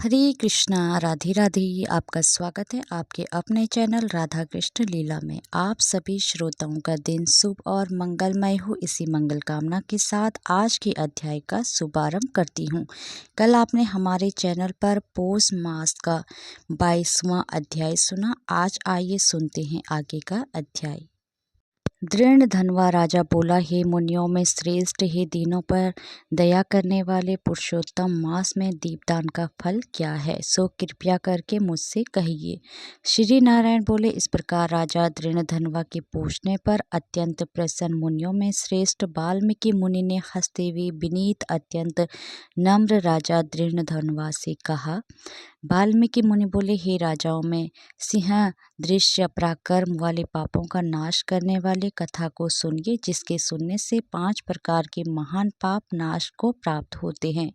हरे कृष्णा राधे राधे। आपका स्वागत है आपके अपने चैनल राधा कृष्ण लीला में। आप सभी श्रोताओं का दिन शुभ और मंगलमय हो, इसी मंगल कामना के साथ आज के अध्याय का शुभारंभ करती हूँ। कल आपने हमारे चैनल पर पौष मास का 22वां अध्याय सुना। आज आइए सुनते हैं आगे का अध्याय। दृढ़ धनवा राजा बोला, हे मुनियों में श्रेष्ठ, हे दीनों पर दया करने वाले पुरुषोत्तम, मास में दीपदान का फल क्या है, सो कृपया करके मुझसे कहिए। श्री नारायण बोले, इस प्रकार राजा दृढ़ धनवा के पूछने पर अत्यंत प्रसन्न मुनियों में श्रेष्ठ वाल्मीकि मुनि ने हंसते हुए विनीत अत्यंत नम्र राजा दृढ़ धनवा से कहा। वाल्मीकि मुनि बोले, हे राजाओं में सिंह दृश्य पराक्रम वाले पापों का नाश करने वाले कथा को सुनिए, जिसके सुनने से 5 प्रकार के महान पाप नाश को प्राप्त होते हैं।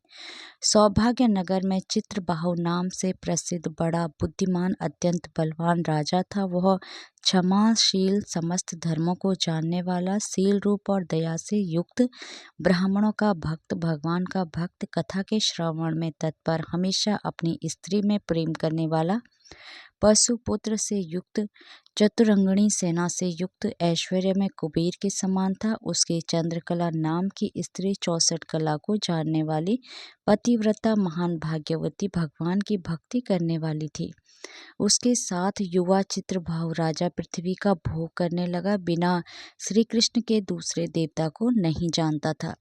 सौभाग्य नगर में चित्रबाहु नाम से प्रसिद्ध बड़ा बुद्धिमान अत्यंत बलवान राजा था। वह क्षमाशील, समस्त धर्मों को जानने वाला, शील रूप और दया से युक्त, ब्राह्मणों का भक्त, भगवान का भक्त, कथा के श्रवण में तत्पर, हमेशा अपनी स्त्री में प्रेम करने वाला, पशुपुत्र से युक्त, चतुरंगणी सेना से युक्त, ऐश्वर्य में कुबेर के समान था। उसके चंद्रकला नाम की स्त्री 64 कला को जानने वाली, पतिव्रता, महान भाग्यवती, भगवान की भक्ति करने वाली थी। उसके साथ युवा चित्रभाव राजा पृथ्वी का भोग करने लगा, बिना श्री कृष्ण के दूसरे देवता को नहीं जानता था।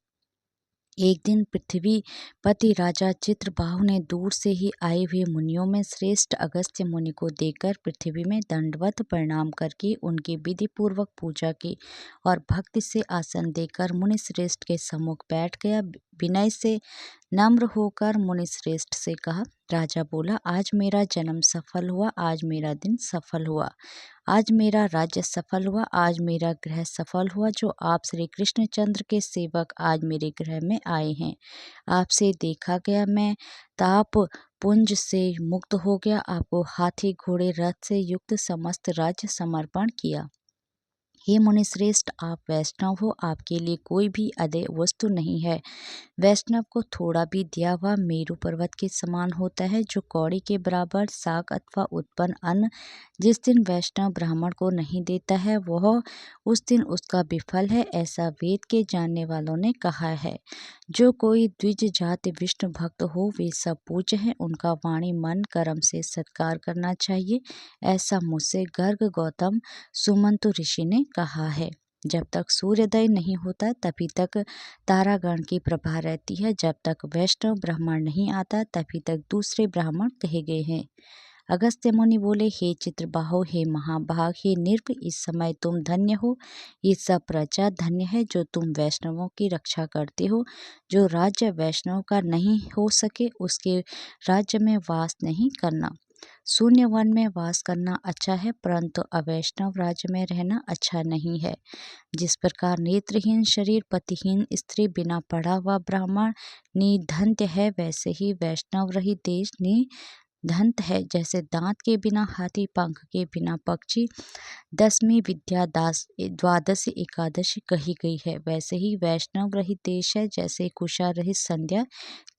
एक दिन पृथ्वी पति राजा चित्रबाहु ने दूर से ही आए हुए मुनियों में श्रेष्ठ अगस्त्य मुनि को देखकर पृथ्वी में दंडवत प्रणाम करके उनकी विधि पूर्वक पूजा की और भक्ति से आसन देकर मुनि श्रेष्ठ के सम्मुख बैठ गया। विनय से नम्र होकर मुनि श्रेष्ठ से कहा। राजा बोला, आज मेरा जन्म सफल हुआ, आज मेरा दिन सफल हुआ, आज मेरा राज्य सफल हुआ, आज मेरा ग्रह सफल हुआ। जो आप श्री कृष्णचंद्र के सेवक आज मेरे ग्रह में आए हैं, आपसे देखा गया, मैं ताप पुंज से मुक्त हो गया, आपको हाथी घोड़े रथ से युक्त समस्त राज्य समर्पण किया। हे मुनि श्रेष्ठ, आप वैष्णव हो, आपके लिए कोई भी अदेय वस्तु नहीं है। वैष्णव को थोड़ा भी दिया हुआ मेरु पर्वत के समान होता है, जो कौड़ी के बराबर शाक अथवा उत्पन्न अन्न जिस दिन वैष्णव ब्राह्मण को नहीं देता है, वह उस दिन उसका विफल है, ऐसा वेद के जानने वालों ने कहा है। जो कोई द्विज जाति विष्णु भक्त हो, वे सब पूज्य हैं, उनका वाणी मन कर्म से सत्कार करना चाहिए, ऐसा मुझसे गर्ग गौतम सुमंतु ऋषि ने कहा है। जब तक सूर्योदय नहीं होता तभी तक तारागण की प्रभा रहती है, जब तक वैष्णव ब्राह्मण नहीं आता तभी तक दूसरे ब्राह्मण कहे गए हैं। अगस्त्य मुनि बोले, हे चित्रबाहो, हे महाभाग, हे निर्भ, इस समय तुम धन्य हो, ये सब प्रजा धन्य है जो तुम वैष्णवों की रक्षा करते हो। जो राज्य वैष्णव का नहीं हो सके, उसके राज्य में वास नहीं करना। शून्य वन में वास करना अच्छा है, परंतु अवैष्णव राज्य में रहना अच्छा नहीं है। जिस प्रकार नेत्रहीन शरीर, पतिहीन स्त्री, बिना पढ़ा हुआ ब्राह्मण निधन्य है, वैसे ही वैष्णव रहित देश निधन्य है। जैसे दांत के बिना हाथी, पंख के बिना पक्षी, 10वीं विद्या द्वादशी एकादशी कही गई है, वैसे ही वैष्णव रहित देश है। जैसे कुशा रहित संध्या,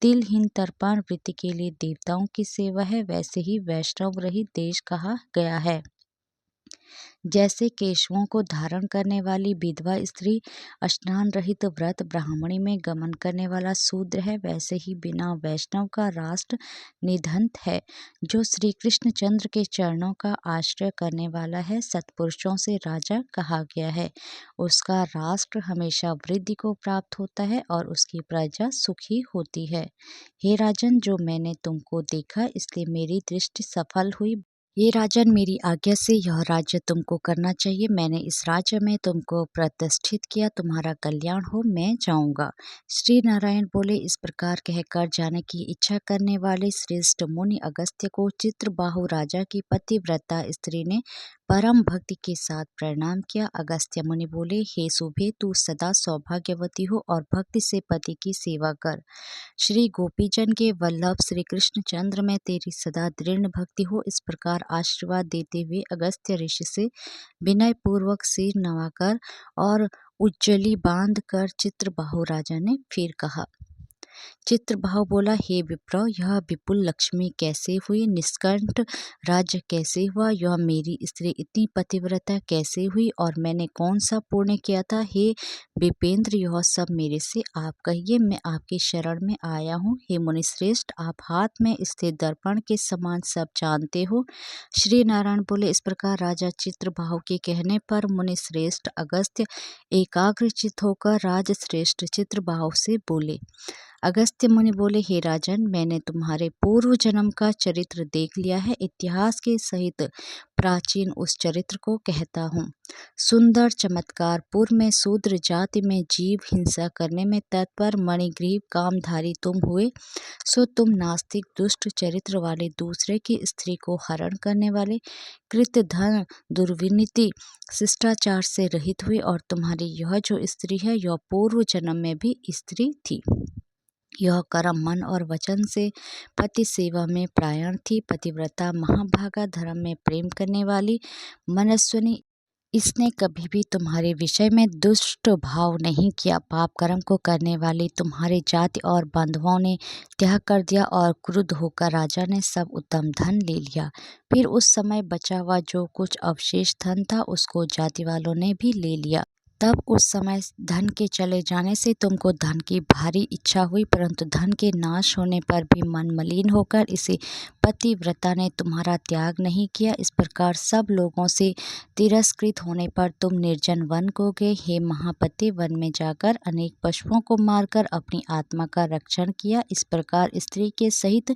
तिलहीन तर्पण वृत्ति के लिए देवताओं की सेवा है, वैसे ही वैष्णव रहित देश कहा गया है। जैसे केशवों को धारण करने वाली विधवा स्त्री, स्नान रहित व्रत ब्राह्मणी में गमन करने वाला शूद्र है, वैसे ही बिना वैष्णव का राष्ट्र निधन्य है। जो श्री कृष्ण चंद्र के चरणों का आश्रय करने वाला है, सत्पुरुषों से राजा कहा गया है, उसका राष्ट्र हमेशा वृद्धि को प्राप्त होता है और उसकी प्रजा सुखी होती है। हे राजन, जो मैंने तुमको देखा इसलिए मेरी दृष्टि सफल हुई। ये राजन, मेरी आज्ञा से यह राज्य तुमको करना चाहिए। मैंने इस राज्य में तुमको प्रतिष्ठित किया, तुम्हारा कल्याण हो, मैं जाऊंगा। श्री नारायण बोले, इस प्रकार कहकर जाने की इच्छा करने वाले श्रेष्ठ मुनि अगस्त्य को चित्रबाहु राजा की पतिव्रता स्त्री ने परम भक्ति के साथ प्रणाम किया। अगस्त्य मुनि बोले, हे शुभे, तू सदा सौभाग्यवती हो और भक्ति से पति की सेवा कर। श्री गोपीजन के वल्लभ श्री कृष्ण चंद्र में तेरी सदा दृढ़ भक्ति हो। इस प्रकार आशीर्वाद देते हुए अगस्त्य ऋषि से विनय पूर्वक सिर नवाकर और उज्जली बांध कर चित्रबाहु राजा ने फिर कहा। चित्रभाव बोला, हे विप्र, यह विपुल लक्ष्मी कैसे हुई, निष्कंठ राज्य कैसे हुआ, यह मेरी स्त्री इतनी पतिव्रता कैसे हुई, और मैंने कौन सा पुण्य किया था। हे विपेंद्र, यह सब मेरे से आप कहिए, मैं आपकी शरण में आया हूँ। हे मुनिश्रेष्ठ, आप हाथ में स्थित दर्पण के समान सब जानते हो। श्री नारायण बोले, इस प्रकार राजा चित्रभाव के कहने पर मुनिश्रेष्ठ अगस्त्य एकाग्रचित्त होकर राजश्रेष्ठ चित्रभाव से बोले। अगस्त्य मुनि बोले, हे राजन, मैंने तुम्हारे पूर्व जन्म का चरित्र देख लिया है। इतिहास के सहित प्राचीन उस चरित्र को कहता हूँ। सुंदर चमत्कार पूर्व में शूद्र जाति में जीव हिंसा करने में तत्पर मणिग्रीव कामधारी तुम हुए, सो तुम नास्तिक दुष्ट चरित्र वाले दूसरे की स्त्री को हरण करने वाले कृत धन दुर्विनीति शिष्टाचार से रहित हुई, और तुम्हारी यह जो स्त्री है यह पूर्व जन्म में भी स्त्री थी। यह कर्म मन और वचन से पति सेवा में प्रायण थी, पतिव्रता महाभागा, धर्म में प्रेम करने वाली मनस्विनी। इसने कभी भी तुम्हारे विषय में दुष्ट भाव नहीं किया। पाप कर्म को करने वाले तुम्हारे जाति और बंधुओं ने त्याग कर दिया, और क्रुद्ध होकर राजा ने सब उत्तम धन ले लिया। फिर उस समय बचा हुआ जो कुछ अवशेष धन था उसको जाति वालों ने भी ले लिया। तब उस समय धन के चले जाने से तुमको धन की भारी इच्छा हुई, परंतु धन के नाश होने पर भी मन मलिन होकर इसे पतिव्रता ने तुम्हारा त्याग नहीं किया। इस प्रकार सब लोगों से तिरस्कृत होने पर तुम निर्जन वन को गए। हे महापति, वन में जाकर अनेक पशुओं को मारकर अपनी आत्मा का रक्षण किया। इस प्रकार स्त्री के सहित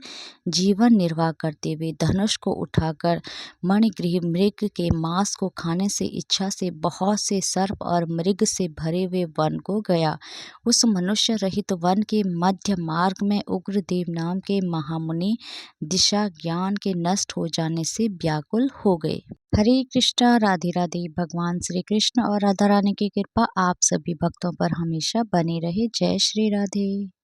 जीवन निर्वाह करते हुए धनुष को उठाकर मणिग्रीव मृग के मांस को खाने से इच्छा से बहुत से सर्प और मृग से भरे हुए वन को गया। उस मनुष्य रहित वन के मध्य मार्ग में उग्रदेव नाम के महामुनि दिशा ज्ञान के नष्ट हो जाने से व्याकुल हो गए। हरे कृष्णा, राधे राधे। भगवान श्री कृष्ण और राधा रानी की कृपा आप सभी भक्तों पर हमेशा बनी रहे। जय श्री राधे।